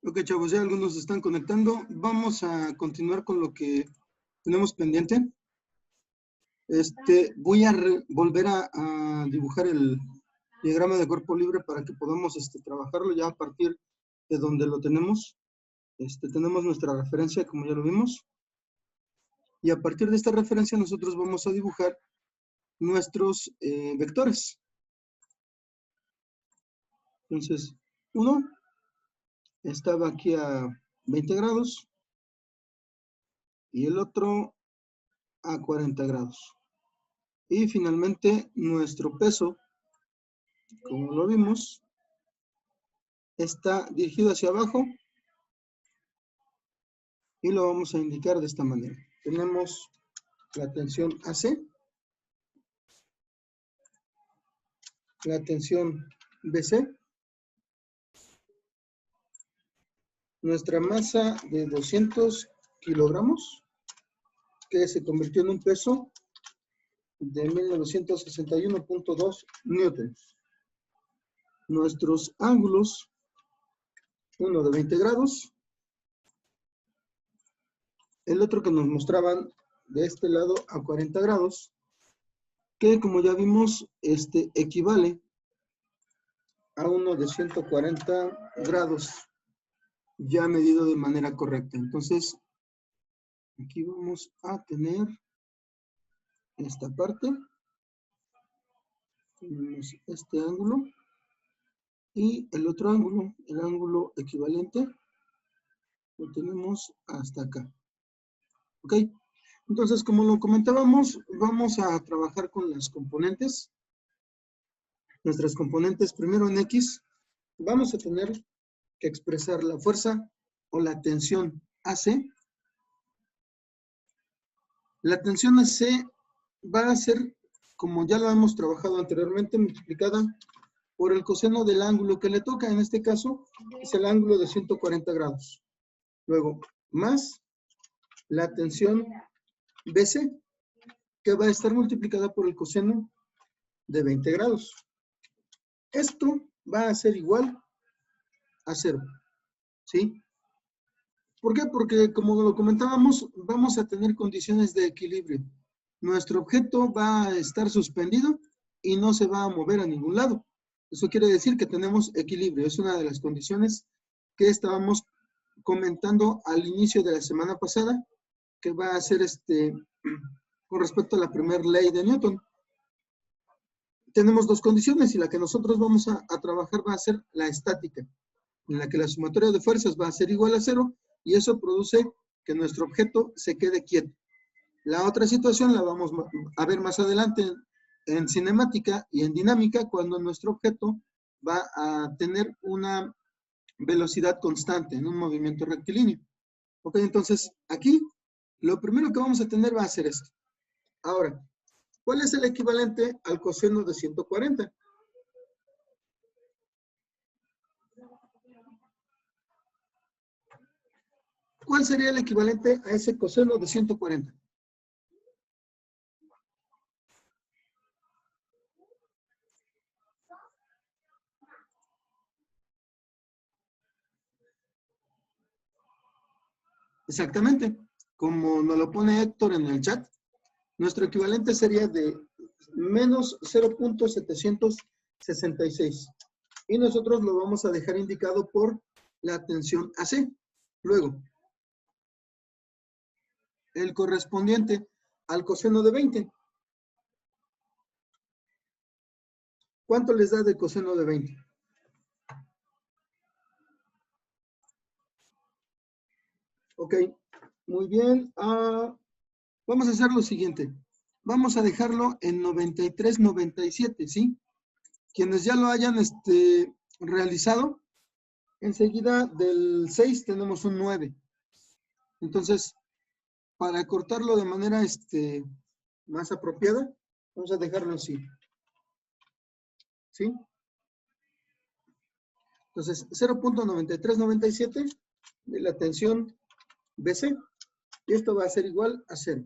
Ok, chavos, ya algunos se están conectando. Vamos a continuar con lo que tenemos pendiente. Voy a volver a dibujar el diagrama de cuerpo libre para que podamos trabajarlo ya a partir de donde lo tenemos. Tenemos nuestra referencia, como ya lo vimos. Y a partir de esta referencia nosotros vamos a dibujar nuestros vectores. Entonces, uno estaba aquí a 20 grados y el otro a 40 grados. Y finalmente nuestro peso, como lo vimos, está dirigido hacia abajo y lo vamos a indicar de esta manera. Tenemos la tensión AC, la tensión BC, nuestra masa de 200 kilogramos, que se convirtió en un peso de 1961.2 newtons. Nuestros ángulos, uno de 20 grados, el otro que nos mostraban de este lado a 40 grados, que como ya vimos, equivale a uno de 140 grados, ya medido de manera correcta. Entonces, aquí vamos a tener esta parte, tenemos este ángulo, y el otro ángulo, el ángulo equivalente, lo tenemos hasta acá. ¿Ok? Entonces, como lo comentábamos, vamos a trabajar con las componentes. Nuestras componentes, primero en X, vamos a tener que expresar la fuerza o la tensión AC. La tensión AC va a ser, como ya lo hemos trabajado anteriormente, multiplicada por el coseno del ángulo que le toca. En este caso, es el ángulo de 140 grados. Luego, más la tensión BC, que va a estar multiplicada por el coseno de 20 grados. Esto va a ser igual a 0. ¿Sí? ¿Por qué? Porque, como lo comentábamos, vamos a tener condiciones de equilibrio. Nuestro objeto va a estar suspendido y no se va a mover a ningún lado. Eso quiere decir que tenemos equilibrio. Es una de las condiciones que estábamos comentando al inicio de la semana pasada, que va a ser con respecto a la primera ley de Newton. Tenemos dos condiciones y la que nosotros vamos a trabajar va a ser la estática, en la que la sumatoria de fuerzas va a ser igual a 0 y eso produce que nuestro objeto se quede quieto. La otra situación la vamos a ver más adelante en cinemática y en dinámica, cuando nuestro objeto va a tener una velocidad constante en un movimiento rectilíneo. Ok, entonces aquí lo primero que vamos a tener va a ser esto. Ahora, ¿cuál es el equivalente al coseno de 140? ¿Cuál sería el equivalente a ese coseno de 140? Exactamente. Como nos lo pone Héctor en el chat, nuestro equivalente sería de menos 0.766. Y nosotros lo vamos a dejar indicado por la tensión AC. Luego, el correspondiente al coseno de 20. ¿Cuánto les da de coseno de 20? Ok, muy bien. Vamos a hacer lo siguiente. Vamos a dejarlo en 93.97, ¿sí? Quienes ya lo hayan realizado, enseguida del 6 tenemos un 9. Entonces, para cortarlo de manera más apropiada, vamos a dejarlo así. ¿Sí? Entonces, 0.9397 de la tensión BC. Y esto va a ser igual a 0.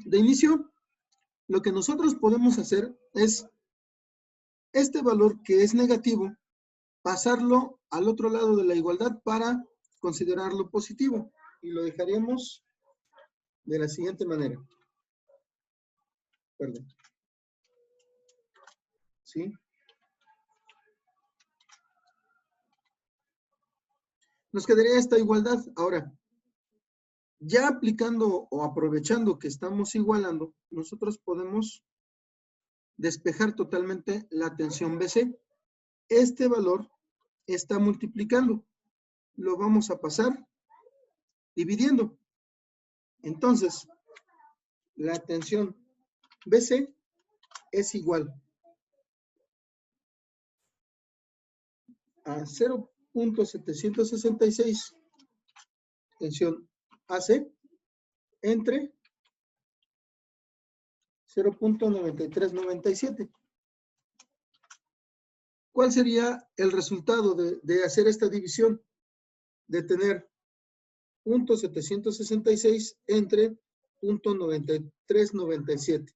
De inicio, lo que nosotros podemos hacer es este valor que es negativo, pasarlo al otro lado de la igualdad para considerarlo positivo. Y lo dejaríamos de la siguiente manera. Perdón. ¿Sí? Nos quedaría esta igualdad. Ahora, ya aplicando o aprovechando que estamos igualando, nosotros podemos despejar totalmente la tensión BC. Este valor está multiplicando. Lo vamos a pasar dividiendo. Entonces, la tensión BC es igual a 0.766 tensión AC entre 0.9397. ¿Cuál sería el resultado de hacer esta división? De tener 0.766 entre 0.9397.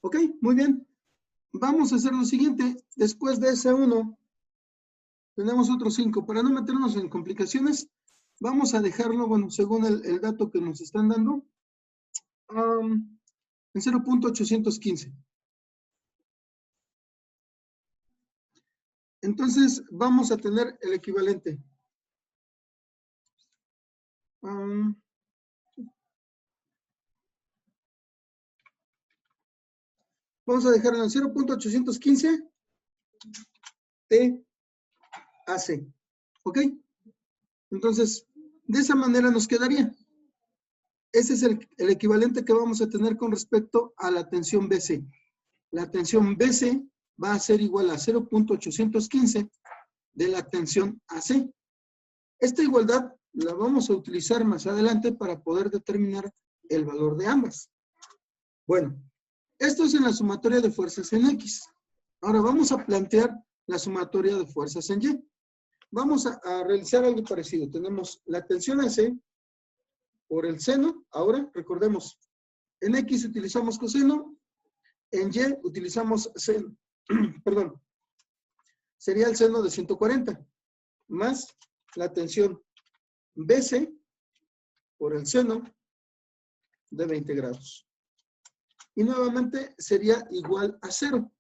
Ok, muy bien. Vamos a hacer lo siguiente. Después de ese 1, tenemos otros 5. Para no meternos en complicaciones, vamos a dejarlo, bueno, según el dato que nos están dando, en 0.815. Entonces, vamos a tener el equivalente. Vamos a dejarlo en 0.815 TAC. ¿Ok? Entonces, de esa manera nos quedaría. Ese es el equivalente que vamos a tener con respecto a la tensión BC. La tensión BC va a ser igual a 0.815 de la tensión AC. Esta igualdad la vamos a utilizar más adelante para poder determinar el valor de ambas. Bueno, esto es en la sumatoria de fuerzas en X. Ahora vamos a plantear la sumatoria de fuerzas en Y. Vamos a realizar algo parecido. Tenemos la tensión AC por el seno. Ahora, recordemos, en X utilizamos coseno, en Y utilizamos seno. Perdón. Sería el seno de 140, más la tensión BC por el seno de 20 grados. Y nuevamente sería igual a 0,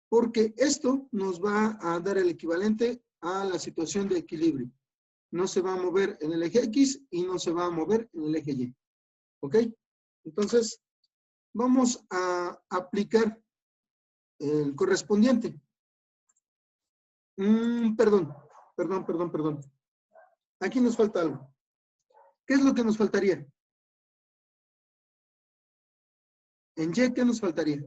porque esto nos va a dar el equivalente a la situación de equilibrio. No se va a mover en el eje X y no se va a mover en el eje Y. ¿Ok? Entonces, vamos a aplicar el correspondiente. Perdón. Aquí nos falta algo. ¿Qué es lo que nos faltaría? En Y, ¿qué nos faltaría?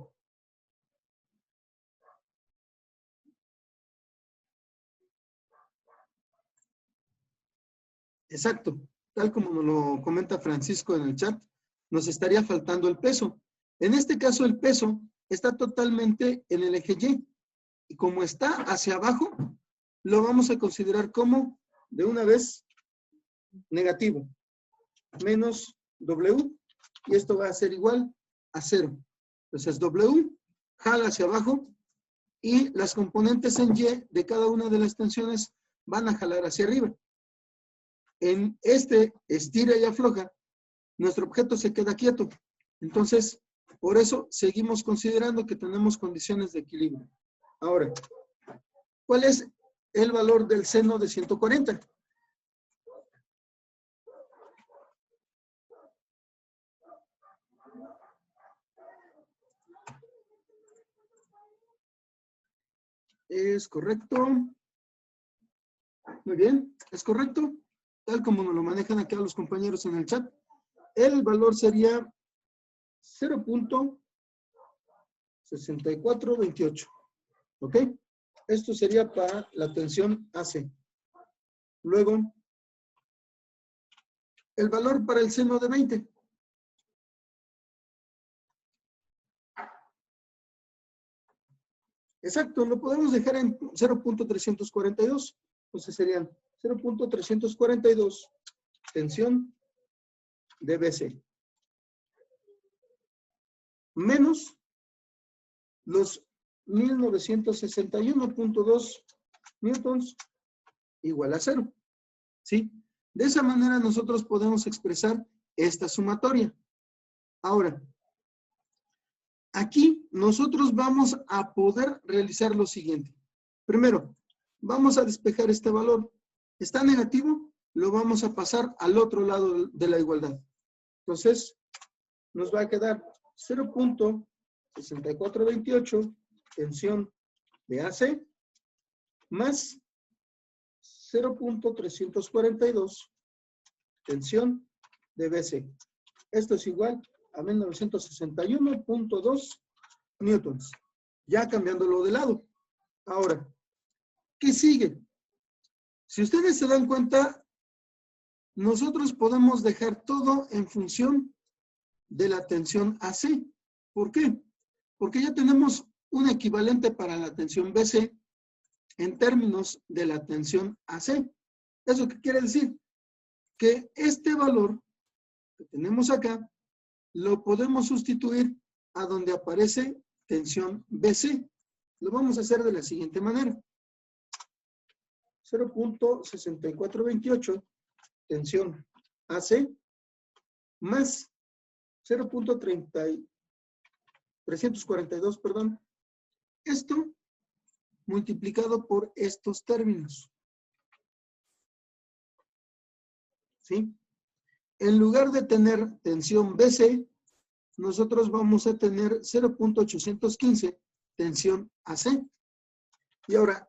Exacto. Tal como nos lo comenta Francisco en el chat, nos estaría faltando el peso. En este caso, el peso está totalmente en el eje Y. Y como está hacia abajo, lo vamos a considerar como, de una vez, negativo. Menos W. Y esto va a ser igual a 0. Entonces, W jala hacia abajo y las componentes en Y de cada una de las tensiones van a jalar hacia arriba. En este estira y afloja, nuestro objeto se queda quieto. Entonces, por eso seguimos considerando que tenemos condiciones de equilibrio. Ahora, ¿cuál es el valor del seno de 140? ¿Es correcto? Muy bien, ¿es correcto? Tal como nos lo manejan acá los compañeros en el chat. El valor sería 0.6428. ¿Ok? Esto sería para la tensión AC. Luego, el valor para el seno de 20. Exacto, lo podemos dejar en 0.342. Entonces serían 0.342 tensión de BC. Menos los 1961.2 newtons igual a 0. ¿Sí? De esa manera nosotros podemos expresar esta sumatoria. Ahora, aquí nosotros vamos a poder realizar lo siguiente. Primero, vamos a despejar este valor. ¿Está negativo? Lo vamos a pasar al otro lado de la igualdad. Entonces, nos va a quedar 0.6428 tensión de AC más 0.342 tensión de BC. Esto es igual a 1961.2 newtons. Ya cambiándolo de lado. Ahora, ¿qué sigue? Si ustedes se dan cuenta, nosotros podemos dejar todo en función de la tensión AC. ¿Por qué? Porque ya tenemos un equivalente para la tensión BC en términos de la tensión AC. ¿Eso qué quiere decir? Que este valor que tenemos acá lo podemos sustituir a donde aparece tensión BC. Lo vamos a hacer de la siguiente manera. 0.6428 tensión AC más 0.342, perdón. Esto multiplicado por estos términos. ¿Sí? En lugar de tener tensión BC, nosotros vamos a tener 0.815 tensión AC. Y ahora,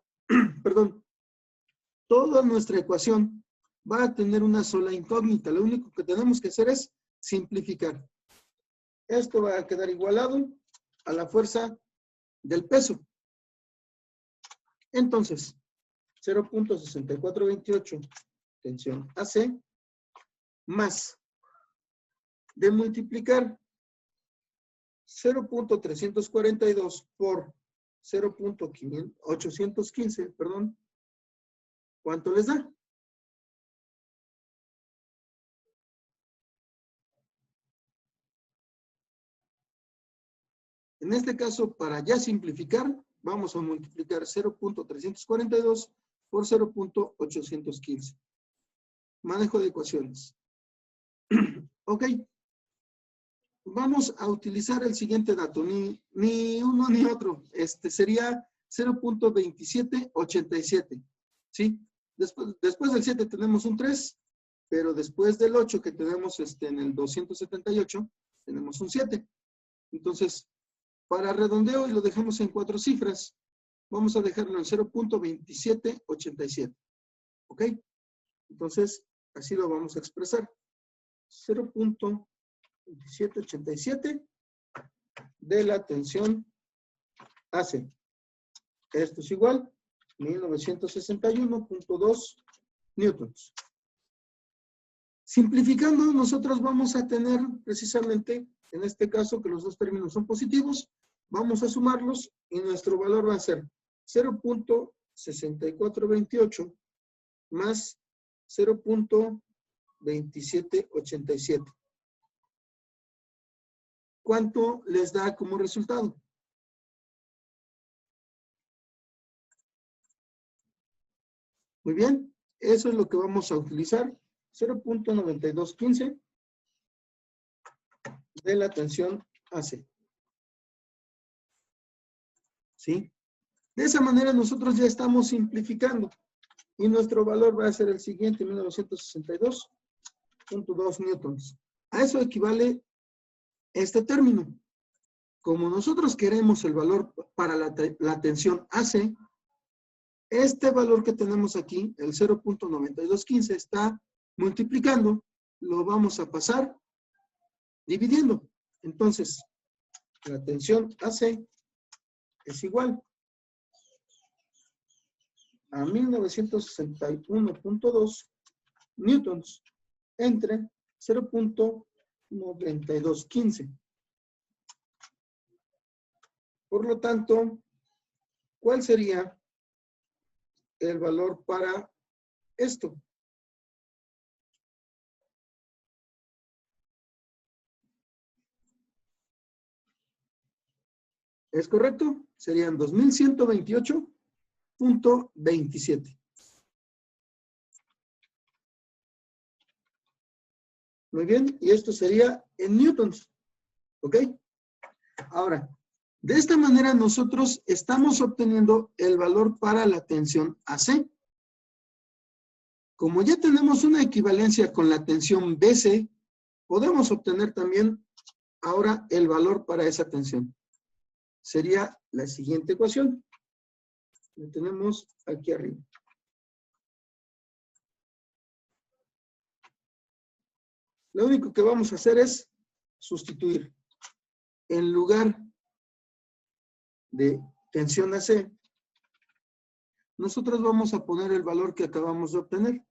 perdón, toda nuestra ecuación va a tener una sola incógnita. Lo único que tenemos que hacer es simplificar. Esto va a quedar igualado a la fuerza del peso. Entonces, 0.6428 tensión AC más de multiplicar 0.342 por 0.815, perdón, ¿cuánto les da? En este caso, para ya simplificar, vamos a multiplicar 0.342 por 0.815. Manejo de ecuaciones. Ok. Vamos a utilizar el siguiente dato, ni uno ni otro. Sería 0.2787. ¿Sí? Después del 7 tenemos un 3, pero después del 8 que tenemos en el 278, tenemos un 7. Entonces, para redondeo y lo dejamos en 4 cifras, vamos a dejarlo en 0.2787. ¿Ok? Entonces, así lo vamos a expresar. 0.2787 de la tensión AC. Esto es igual a 1961.2 newtons. Simplificando, nosotros vamos a tener precisamente, en este caso, que los dos términos son positivos, vamos a sumarlos y nuestro valor va a ser 0.6428 más 0.2787. ¿Cuánto les da como resultado? Muy bien, eso es lo que vamos a utilizar. 0.9215 de la tensión AC. ¿Sí? De esa manera nosotros ya estamos simplificando. Y nuestro valor va a ser el siguiente, 1962.2 newtons. A eso equivale este término. Como nosotros queremos el valor para la tensión AC, este valor que tenemos aquí, el 0.9215, está multiplicando, lo vamos a pasar dividiendo. Entonces, la tensión AC es igual a 1961.2 newtons entre 0.9215. Por lo tanto, ¿cuál sería el valor para esto? ¿Es correcto? Serían 2128.27. Muy bien, y esto sería en newtons. ¿Ok? Ahora, de esta manera nosotros estamos obteniendo el valor para la tensión AC. Como ya tenemos una equivalencia con la tensión BC, podemos obtener también ahora el valor para esa tensión. Sería la siguiente ecuación. La tenemos aquí arriba. Lo único que vamos a hacer es sustituir. En lugar de tensión AC, nosotros vamos a poner el valor que acabamos de obtener.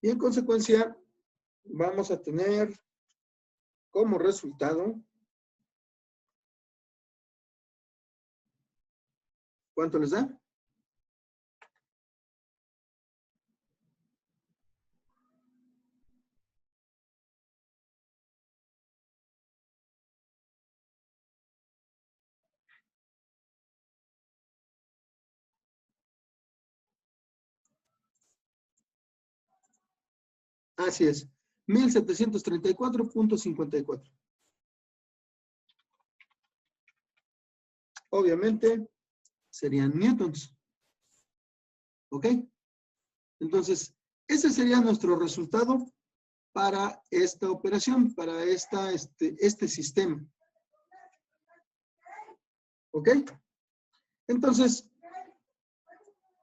Y en consecuencia, vamos a tener como resultado, ¿cuánto les da? Así es, 1734.54. Obviamente, serían newtons. ¿Ok? Entonces, ese sería nuestro resultado para esta operación, para este sistema. ¿Ok? Entonces,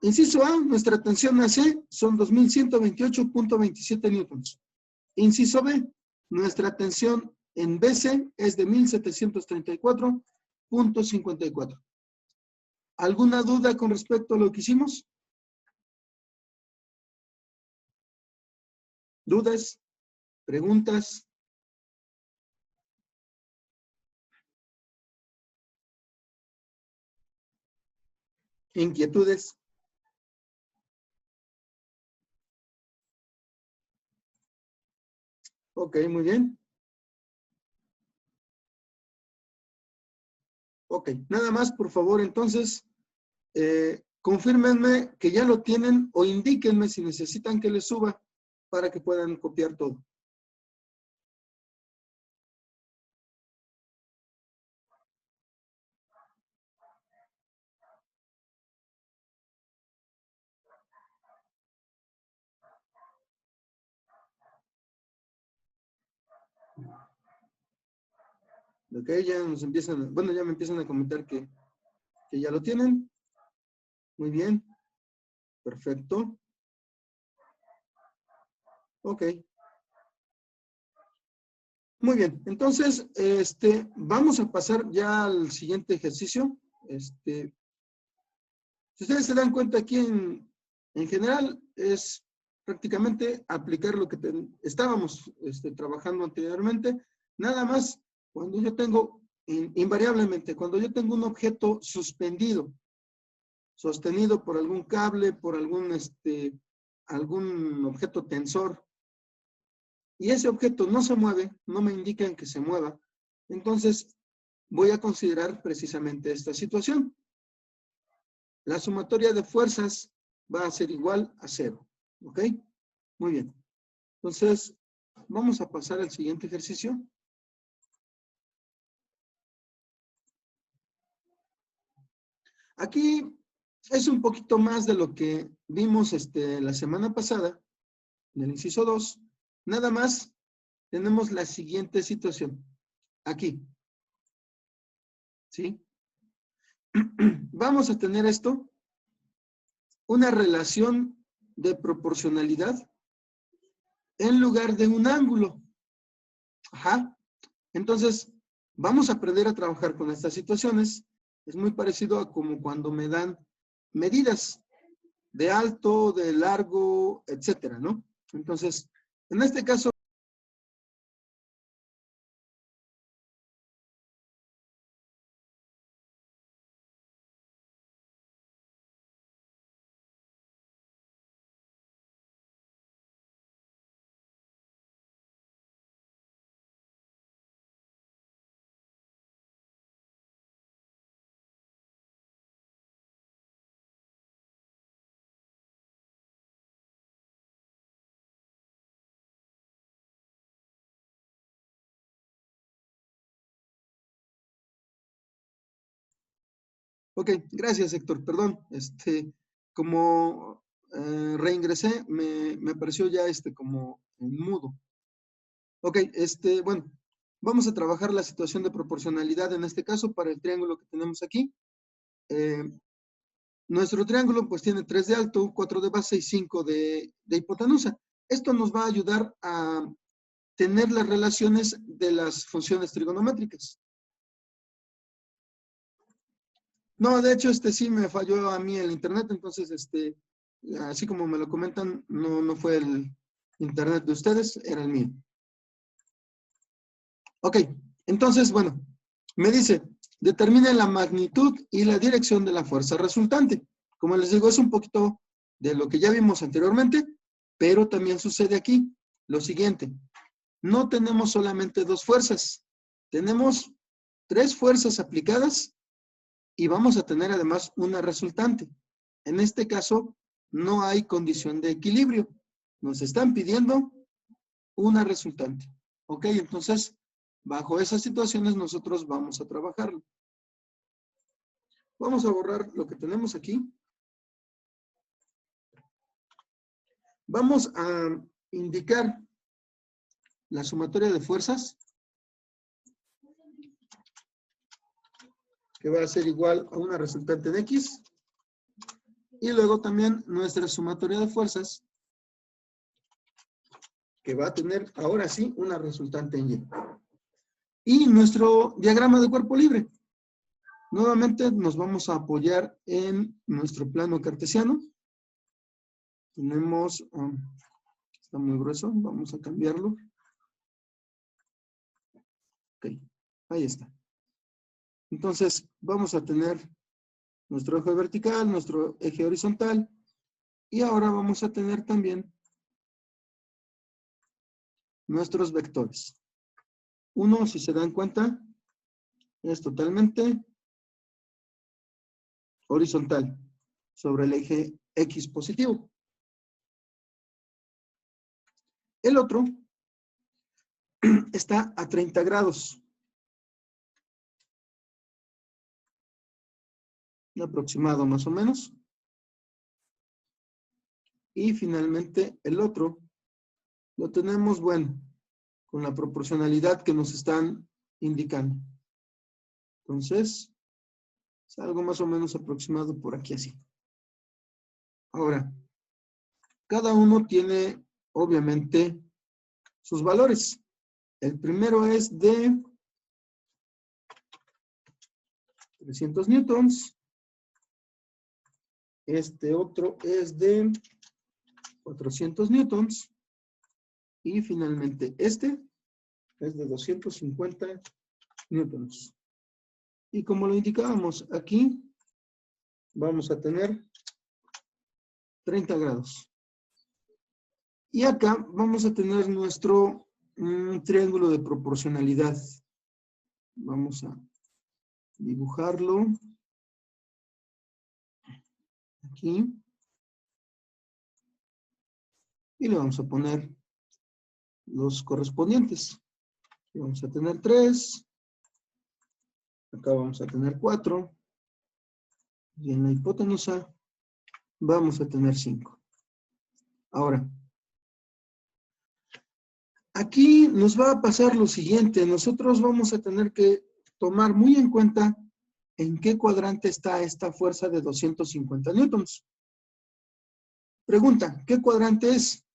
inciso A, nuestra tensión AC son 2128.27 newtons. Inciso B, nuestra tensión en BC es de 1734.54. ¿Alguna duda con respecto a lo que hicimos? ¿Dudas? ¿Preguntas? ¿Inquietudes? Ok, muy bien. Ok, nada más, por favor, entonces, confírmenme que ya lo tienen o indíquenme si necesitan que les suba para que puedan copiar todo. Ok, ya nos empiezan, bueno, ya me empiezan a comentar que ya lo tienen. Muy bien. Perfecto. Ok. Muy bien. Entonces, vamos a pasar ya al siguiente ejercicio. Si ustedes se dan cuenta aquí en general es prácticamente aplicar lo que estábamos trabajando anteriormente. Nada más cuando yo tengo, invariablemente, cuando yo tengo un objeto suspendido, sostenido por algún cable, por algún objeto tensor, y ese objeto no se mueve, no me indican que se mueva, entonces voy a considerar precisamente esta situación. La sumatoria de fuerzas va a ser igual a 0. ¿Ok? Muy bien. Entonces, vamos a pasar al siguiente ejercicio. Aquí es un poquito más de lo que vimos la semana pasada, en el inciso 2. Nada más tenemos la siguiente situación. Aquí. ¿Sí? Vamos a tener esto, una relación de proporcionalidad en lugar de un ángulo. Ajá. Entonces, vamos a aprender a trabajar con estas situaciones. Es muy parecido a como cuando me dan medidas. de alto, de largo, etcétera, ¿no? Entonces, en este caso, ok, gracias, Héctor, perdón, como reingresé, me apareció ya como en mudo. Ok, bueno, vamos a trabajar la situación de proporcionalidad en este caso para el triángulo que tenemos aquí. Nuestro triángulo pues tiene 3 de alto, 4 de base y 5 de hipotenusa. Esto nos va a ayudar a tener las relaciones de las funciones trigonométricas. No, de hecho, sí me falló a mí el internet, entonces, así como me lo comentan, no fue el internet de ustedes, era el mío. Ok, entonces, bueno, me dice, determine la magnitud y la dirección de la fuerza resultante. Como les digo, es un poquito de lo que ya vimos anteriormente, pero también sucede aquí lo siguiente. No tenemos solamente dos fuerzas, tenemos 3 fuerzas aplicadas y vamos a tener además una resultante. En este caso, no hay condición de equilibrio. Nos están pidiendo una resultante. Ok, entonces, bajo esas situaciones nosotros vamos a trabajarlo. Vamos a borrar lo que tenemos aquí. Vamos a indicar la sumatoria de fuerzas, que va a ser igual a una resultante de X. Y luego también nuestra sumatoria de fuerzas, que va a tener ahora sí una resultante en Y. Y nuestro diagrama de cuerpo libre. Nuevamente nos vamos a apoyar en nuestro plano cartesiano. Tenemos, está muy grueso, vamos a cambiarlo. Ok, ahí está. Entonces vamos a tener nuestro eje vertical, nuestro eje horizontal. Y ahora vamos a tener también nuestros vectores. Uno, si se dan cuenta, es totalmente horizontal sobre el eje X positivo. El otro está a 30 grados. Aproximado más o menos. Y finalmente el otro lo tenemos, bueno, con la proporcionalidad que nos están indicando. Entonces, es algo más o menos aproximado por aquí así. Ahora, cada uno tiene, obviamente, sus valores. El primero es de 300 newtons. Este otro es de 400 newtons. Y finalmente este es de 250 newtons. Y como lo indicábamos aquí, vamos a tener 30 grados. Y acá vamos a tener nuestro triángulo de proporcionalidad. Vamos a dibujarlo aquí. Y le vamos a poner los correspondientes. Aquí vamos a tener 3. Acá vamos a tener 4. Y en la hipotenusa vamos a tener 5. Ahora, aquí nos va a pasar lo siguiente. Nosotros vamos a tener que tomar muy en cuenta en qué cuadrante está esta fuerza de 250 newtons. Pregunta, ¿qué cuadrante es?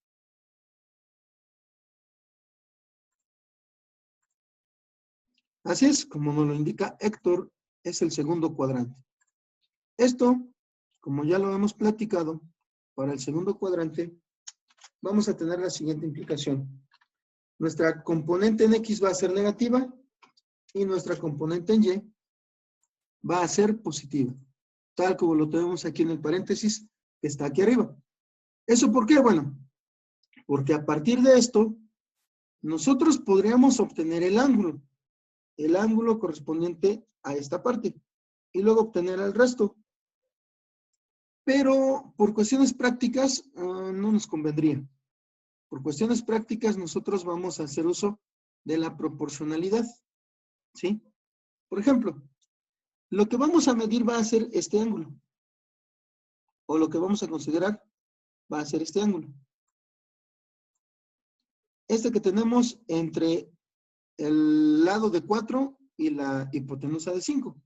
Así es, como nos lo indica Héctor, es el segundo cuadrante. Esto, como ya lo hemos platicado, para el segundo cuadrante, vamos a tener la siguiente implicación. Nuestra componente en X va a ser negativa y nuestra componente en Y va a ser positiva. Tal como lo tenemos aquí en el paréntesis que está aquí arriba. ¿Eso por qué? Bueno, porque a partir de esto, nosotros podríamos obtener el ángulo correspondiente a esta parte, y luego obtener el resto. Pero por cuestiones prácticas no nos convendría. Por cuestiones prácticas nosotros vamos a hacer uso de la proporcionalidad, ¿sí? Por ejemplo, lo que vamos a medir va a ser este ángulo, o lo que vamos a considerar va a ser este ángulo. Este que tenemos entre el lado de 4 y la hipotenusa de 5.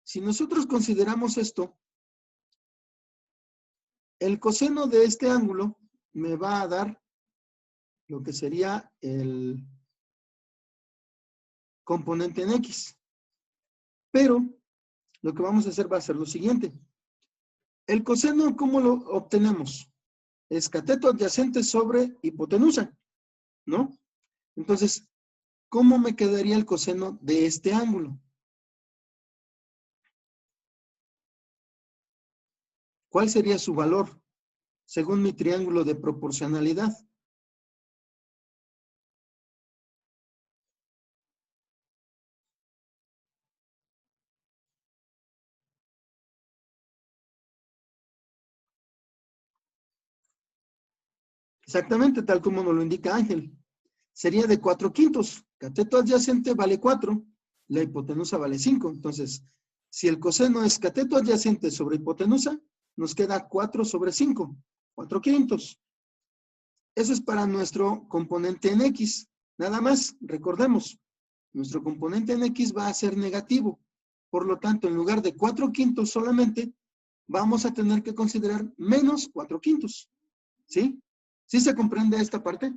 Si nosotros consideramos esto, el coseno de este ángulo me va a dar lo que sería el componente en X. Pero lo que vamos a hacer va a ser lo siguiente. El coseno, ¿cómo lo obtenemos? Es cateto adyacente sobre hipotenusa, ¿no? Entonces, ¿cómo me quedaría el coseno de este ángulo? ¿Cuál sería su valor según mi triángulo de proporcionalidad? Exactamente, tal como nos lo indica Ángel. Sería de 4/5. Cateto adyacente vale 4, la hipotenusa vale 5. Entonces, si el coseno es cateto adyacente sobre hipotenusa, nos queda 4 sobre 5, 4/5. Eso es para nuestro componente en X. Nada más, recordemos, nuestro componente en X va a ser negativo. Por lo tanto, en lugar de 4/5 solamente, vamos a tener que considerar menos 4/5. ¿Sí? ¿Sí se comprende esta parte?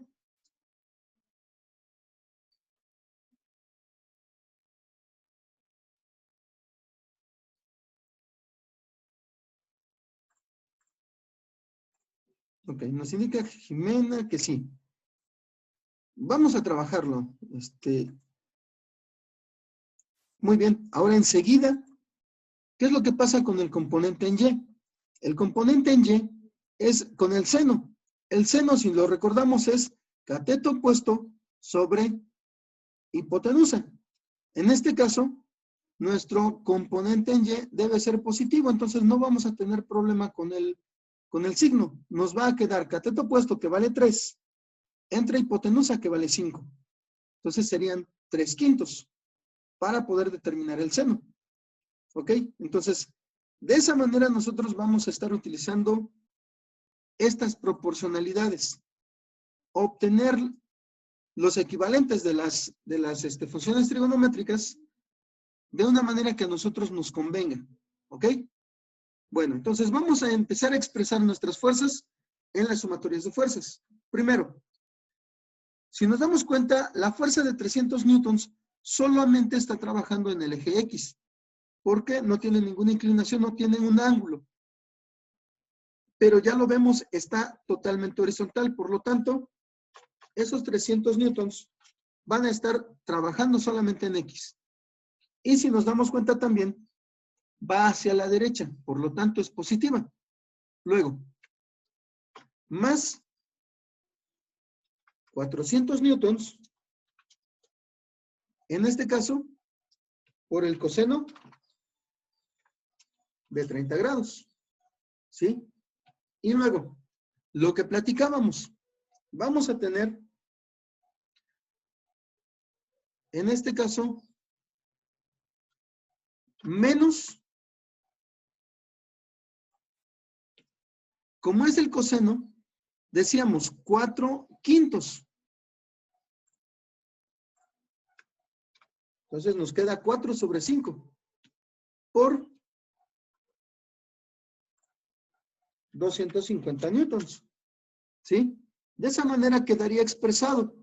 Ok, nos indica Jimena que sí. Vamos a trabajarlo. Muy bien. Ahora enseguida, ¿qué es lo que pasa con el componente en Y? El componente en Y es con el seno. El seno, si lo recordamos, es cateto opuesto sobre hipotenusa. En este caso, nuestro componente en Y debe ser positivo, entonces no vamos a tener problema con el signo. Nos va a quedar cateto opuesto que vale 3, entre hipotenusa que vale 5. Entonces serían 3/5 para poder determinar el seno. ¿Ok? Entonces, de esa manera nosotros vamos a estar utilizando estas proporcionalidades. Obtener los equivalentes de las funciones trigonométricas de una manera que a nosotros nos convenga. ¿Ok? Bueno, entonces vamos a empezar a expresar nuestras fuerzas en las sumatorias de fuerzas. Primero, si nos damos cuenta, la fuerza de 300 newtons solamente está trabajando en el eje X, porque no tiene ninguna inclinación, no tiene un ángulo. Pero ya lo vemos, está totalmente horizontal, por lo tanto, esos 300 newtons van a estar trabajando solamente en X. Y si nos damos cuenta también, va hacia la derecha, por lo tanto es positiva. Luego, más 400 newtons, en este caso, por el coseno de 30 grados. ¿Sí? Y luego, lo que platicábamos, vamos a tener, en este caso, menos, como es el coseno, decíamos 4/5. Entonces nos queda 4 sobre 5 por 250 newtons. ¿Sí? De esa manera quedaría expresado.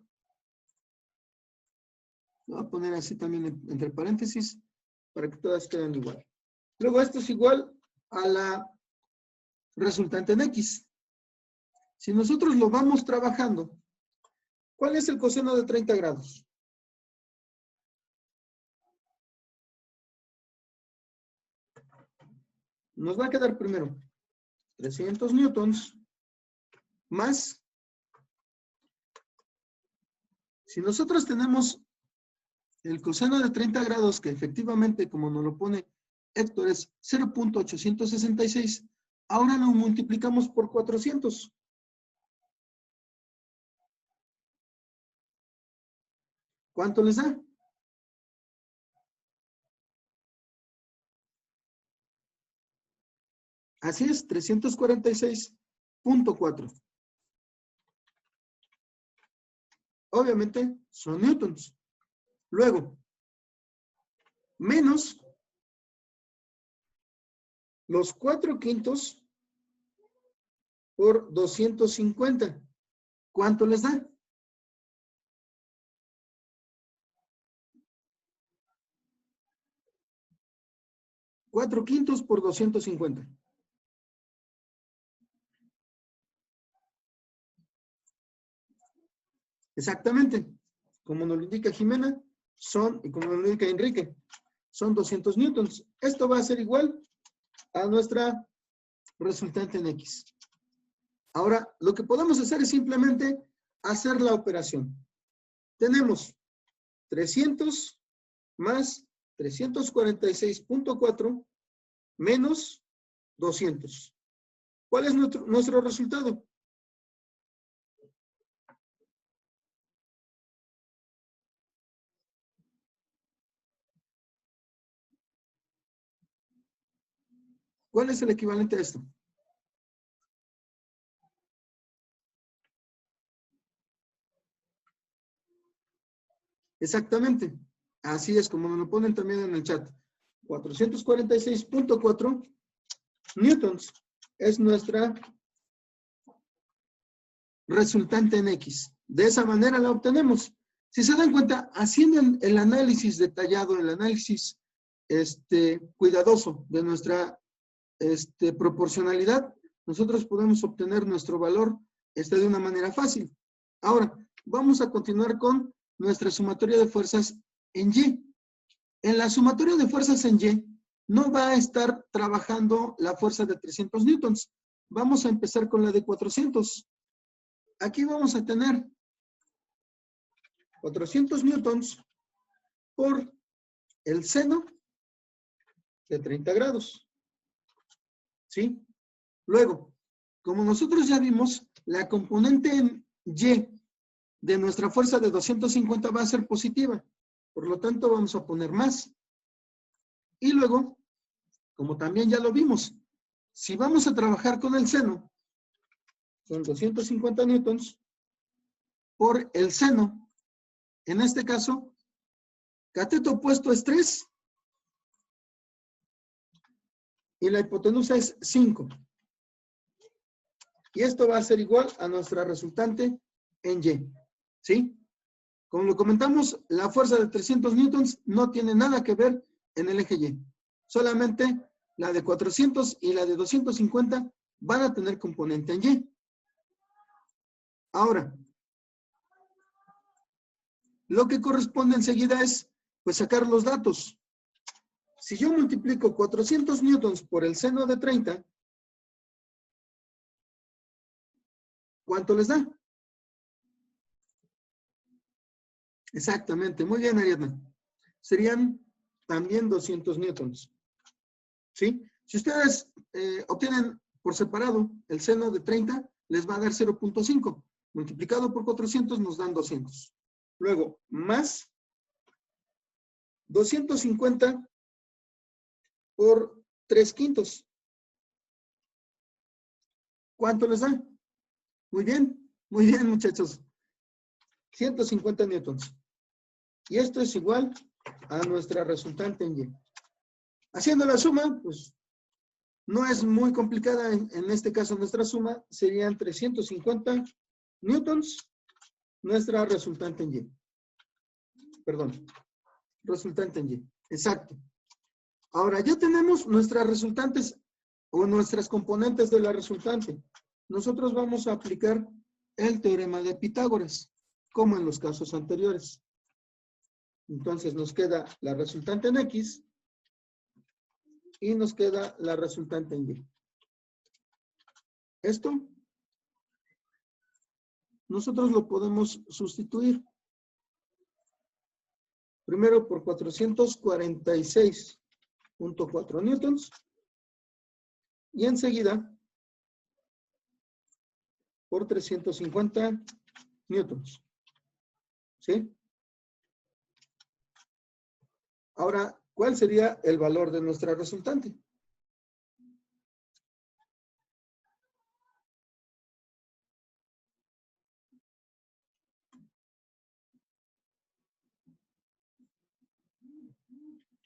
Lo voy a poner así también entre paréntesis para que todas queden igual. Luego esto es igual a la resultante en X. Si nosotros lo vamos trabajando, ¿cuál es el coseno de 30 grados? Nos va a quedar primero 300 newtons más, si nosotros tenemos el coseno de 30 grados, que efectivamente, como nos lo pone Héctor, es 0.866, ahora lo multiplicamos por 400. ¿Cuánto les da? Así es, 346.4. Obviamente son newtons. Luego, menos los 4/5 por 250. ¿Cuánto les da? 4/5 por 250. Exactamente. Como nos lo indica Jimena, y como nos lo indica Enrique, son 200 newtons. Esto va a ser igual a nuestra resultante en X. Ahora, lo que podemos hacer es simplemente hacer la operación. Tenemos 300 más 346.4 menos 200. ¿Cuál es nuestro resultado? ¿Cuál es el equivalente a esto? Exactamente. Así es como nos lo ponen también en el chat. 446.4 newtons es nuestra resultante en X. De esa manera la obtenemos. Si se dan cuenta, haciendo el análisis detallado, el análisis cuidadoso de nuestra proporcionalidad, nosotros podemos obtener nuestro valor de una manera fácil. Ahora, vamos a continuar con nuestra sumatoria de fuerzas en Y. En la sumatoria de fuerzas en Y, no va a estar trabajando la fuerza de 300 newtons. Vamos a empezar con la de 400. Aquí vamos a tener 400 newtons por el seno de 30 grados. ¿Sí? Luego, como nosotros ya vimos, la componente en Y de nuestra fuerza de 250 va a ser positiva. Por lo tanto, vamos a poner más. Y luego, como también ya lo vimos, si vamos a trabajar con el seno, son 250 newtons por el seno. En este caso, cateto opuesto es 3 y la hipotenusa es 5. Y esto va a ser igual a nuestra resultante en Y. ¿Sí? Como lo comentamos, la fuerza de 300 newtons no tiene nada que ver en el eje Y. Solamente la de 400 y la de 250 van a tener componente en Y. Ahora, lo que corresponde enseguida es, pues, sacar los datos. Si yo multiplico 400 newtons por el seno de 30, ¿cuánto les da? Exactamente, muy bien, Ariadna. Serían también 200 newtons. ¿Sí? Si ustedes obtienen por separado el seno de 30, les va a dar 0.5. Multiplicado por 400 nos dan 200. Luego, más 250 por 3/5. ¿Cuánto les da? Muy bien, muchachos. 150 newtons. Y esto es igual a nuestra resultante en Y. Haciendo la suma, pues no es muy complicada. En este caso, nuestra suma serían 350 newtons, nuestra resultante en Y. Perdón, resultante en Y. Exacto. Ahora, ya tenemos nuestras resultantes o nuestras componentes de la resultante. Nosotros vamos a aplicar el teorema de Pitágoras, como en los casos anteriores. Entonces nos queda la resultante en X y nos queda la resultante en Y. Esto nosotros lo podemos sustituir. Primero por 446.4 newtons. Y enseguida por 350 newtons. ¿Sí? Ahora, ¿cuál sería el valor de nuestra resultante?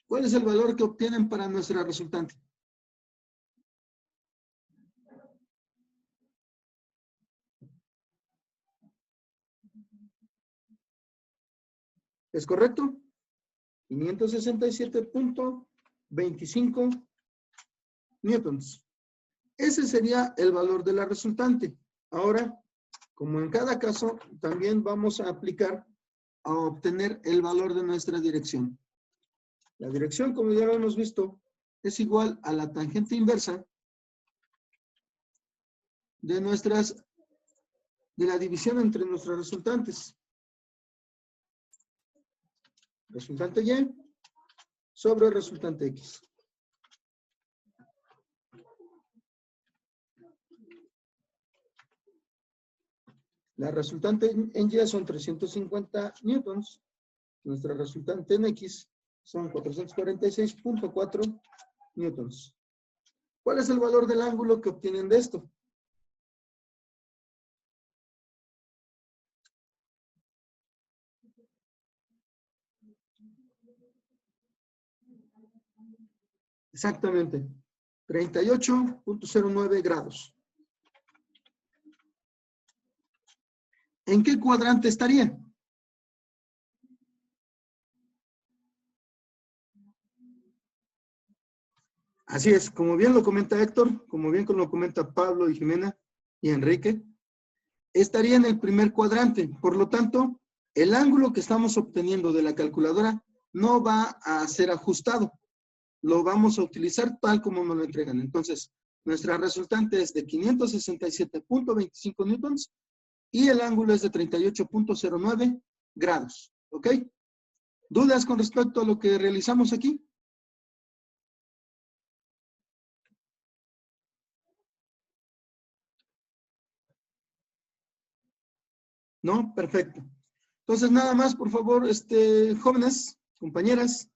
¿Cuál es el valor que obtienen para nuestra resultante? ¿Es correcto? 567.25 newtons. Ese sería el valor de la resultante. Ahora, como en cada caso, también vamos a aplicar a obtener el valor de nuestra dirección. La dirección, como ya lo hemos visto, es igual a la tangente inversa de la división entre nuestras resultantes. Resultante Y sobre resultante X. La resultante en Y son 350 newtons. Nuestra resultante en X son 446.4 newtons. ¿Cuál es el valor del ángulo que obtienen de esto? Exactamente. 38.09 grados. ¿En qué cuadrante estaría? Así es, como bien lo comenta Héctor, como bien lo comenta Pablo y Jimena y Enrique, estaría en el primer cuadrante. Por lo tanto, el ángulo que estamos obteniendo de la calculadora no va a ser ajustado. Lo vamos a utilizar tal como nos lo entregan. Entonces, nuestra resultante es de 567.25 newtons y el ángulo es de 38.09 grados. ¿Ok? ¿Dudas con respecto a lo que realizamos aquí? ¿No? Perfecto. Entonces, nada más, por favor, jóvenes, compañeras,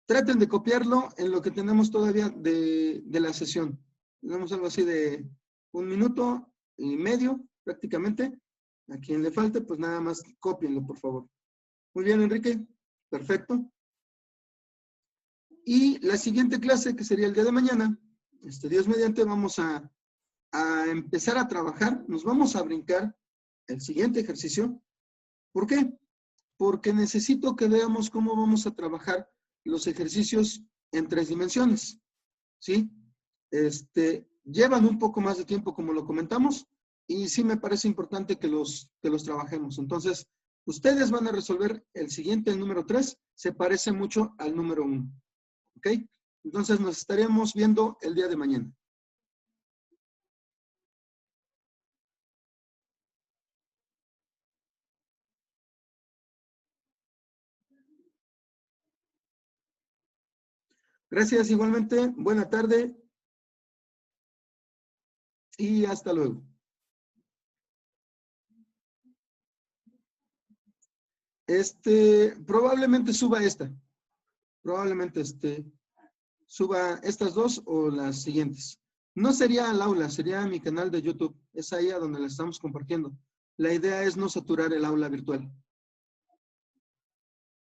traten de copiarlo en lo que tenemos todavía de la sesión. Tenemos algo así de 1 minuto y medio, prácticamente. A quien le falte, pues nada más cópienlo, por favor. Muy bien, Enrique. Perfecto. Y la siguiente clase, que sería el día de mañana, Dios mediante, vamos a empezar a trabajar. Nos vamos a brincar el siguiente ejercicio. ¿Por qué? Porque necesito que veamos cómo vamos a trabajar los ejercicios en 3 dimensiones. ¿Sí? Llevan un poco más de tiempo, como lo comentamos, y sí me parece importante que los trabajemos. Entonces, ustedes van a resolver el siguiente, el número 3, se parece mucho al número 1. ¿Ok? Entonces, nos estaremos viendo el día de mañana. Gracias igualmente. Buena tarde. Y hasta luego. Probablemente suba esta. Probablemente suba estas dos o las siguientes. No sería al aula, sería mi canal de YouTube. Es ahí a donde la estamos compartiendo. La idea es no saturar el aula virtual.